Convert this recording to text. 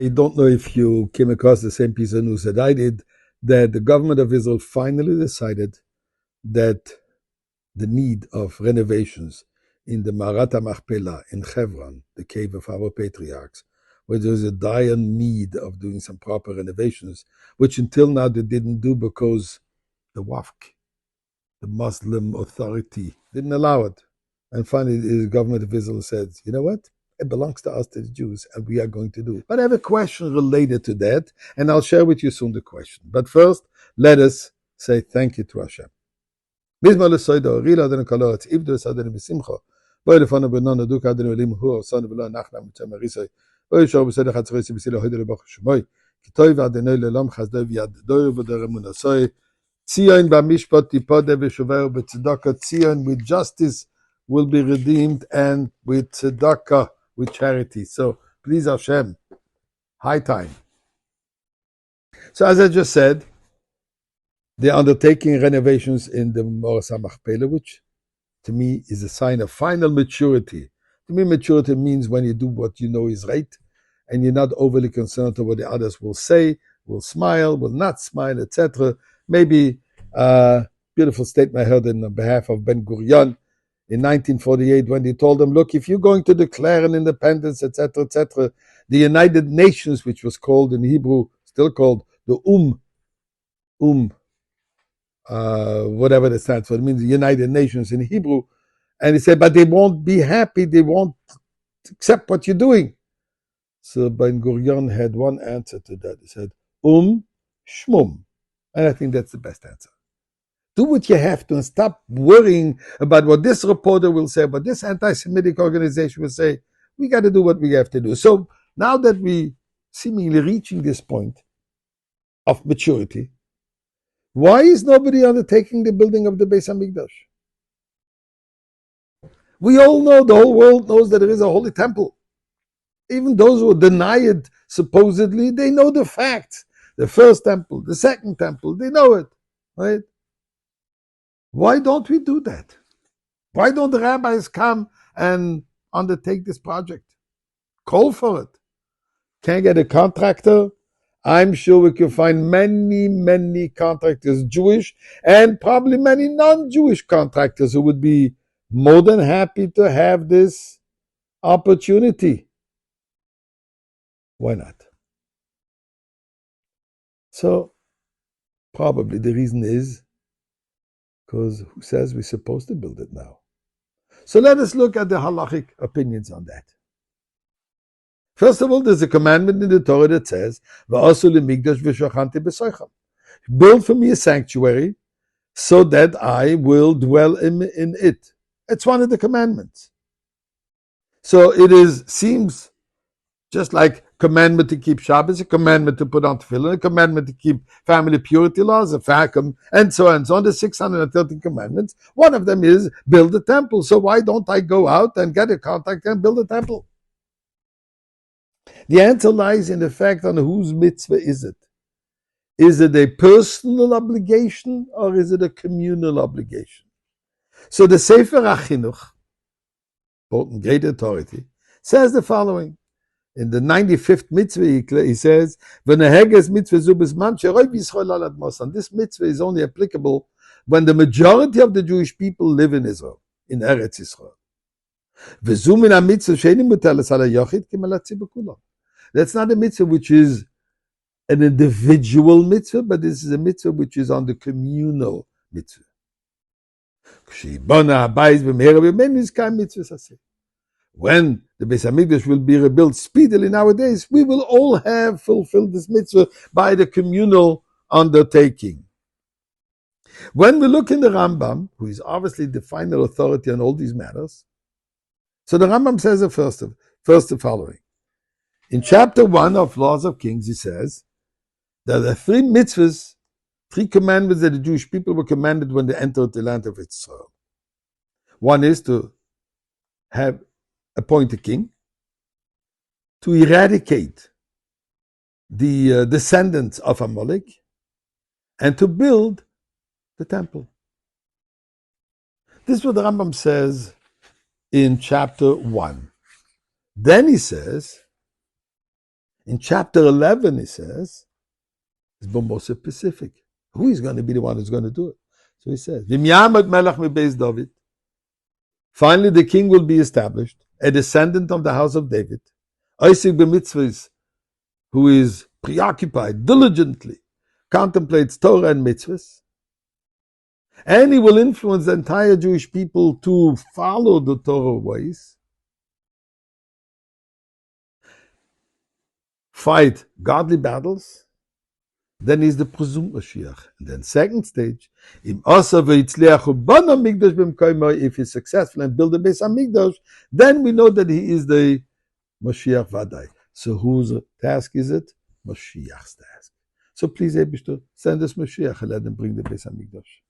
I don't know if you came across the same piece of news that I did, that the government of Israel finally decided that the need of renovations in the Marat HaMachpelah in Hebron, the cave of our patriarchs, where there's a dire need of doing some proper renovations, which until now they didn't do because the WAFC, the Muslim Authority, didn't allow it. And finally, the government of Israel said, you know what? It belongs to us, to the Jews, and we are going to do it. But I have a question related to that, and I'll share with you soon the question. But first, let us say thank you to Hashem. Bismillah Soido, Rila Adon Kaloretz, Ivdu Sadon Bisimcha, Boy Lefana Benon, Duka Adon Elim Hu, Son of Allah, Nachnam, Tamarisai, Boy Shor Besed Chatzresi Bisila Hoidele Bach Shemoy, Kitoy Vadene Lelam Chazdov Yad, Doy Voderemunasoi, Tzion Bamishpat Tipode Veshuver Betzedakah, Tzion with justice will be redeemed, and with tzedakah, with charity. So please Hashem, high time. So as I just said, they're undertaking renovations in the Marat HaMachpelah, which to me is a sign of final maturity. To me, maturity means when you do what you know is right, and you're not overly concerned about what the others will say, will smile, will not smile, etc. Maybe a beautiful statement I heard on behalf of Ben Gurion in 1948, when he told them, look, if you're going to declare an independence, etc., etc., the United Nations, which was called in Hebrew, still called the whatever that stands for, it means the United Nations in Hebrew, and he said, but they won't be happy, they won't accept what you're doing. So Ben Gurion had one answer to that. He said, shmum. And I think that's the best answer. Do what you have to and stop worrying about what this reporter will say, what this anti-Semitic organization will say. We got to do what we have to do. So now that we seemingly reaching this point of maturity, why is nobody undertaking the building of the Beis HaMikdash? We all know, the whole world knows that there is a holy temple. Even those who deny it, supposedly, they know the facts. The first temple, the second temple, they know it, right? Why don't we do that? Why don't the rabbis come and undertake this project? Call for it. Can't get a contractor? I'm sure we can find many contractors, Jewish, and probably many non-Jewish contractors who would be more than happy to have this opportunity. Why not? So, probably the reason is because who says we're supposed to build it now? So let us look at the halachic opinions on that. First of all, there's a commandment in the Torah that says, build for me a sanctuary so that I will dwell in it. It's one of the commandments. So it seems just like commandment to keep Shabbos, a commandment to put on tefillin, a commandment to keep family purity laws, and so on and so on. The 613 commandments. One of them is build a temple. So why don't I go out and get a contractor and build a temple? The answer lies in the fact on whose mitzvah is it. Is it a personal obligation or is it a communal obligation? So the Sefer HaChinuch, important great authority, says the following. In the 95th mitzvah, he says, this mitzvah is only applicable when the majority of the Jewish people live in Israel, in Eretz Israel. That's not a mitzvah which is an individual mitzvah, but this is a mitzvah which is on the communal mitzvah. When the Beis HaMikdash will be rebuilt speedily nowadays, we will all have fulfilled this mitzvah by the communal undertaking. When we look in the Rambam, who is obviously the final authority on all these matters, so the Rambam says first the following. In chapter 1 of Laws of Kings, he says that there are three mitzvahs, three commandments that the Jewish people were commanded when they entered the land of Israel. One is to appoint a king, to eradicate the descendants of Amalek, and to build the temple. This is what the Rambam says in chapter 1. Then he says, In chapter 11, he says, it's more specific. Who is going to be the one who's going to do it? So he says, V'myamad melech mibeis David. Finally, the king will be established, a descendant of the house of David, Isaac b'mitzvahs, who is preoccupied, diligently contemplates Torah and mitzvahs, and he will influence the entire Jewish people to follow the Torah ways, fight godly battles. Then he's the presumed Mashiach. And then second stage, if he's successful and build a Beis Hamikdash, then we know that he is the Mashiach Vadai. So whose task is it? Mashiach's task. So please, Eibishter, send us Mashiach and let him bring the Beis Hamikdash.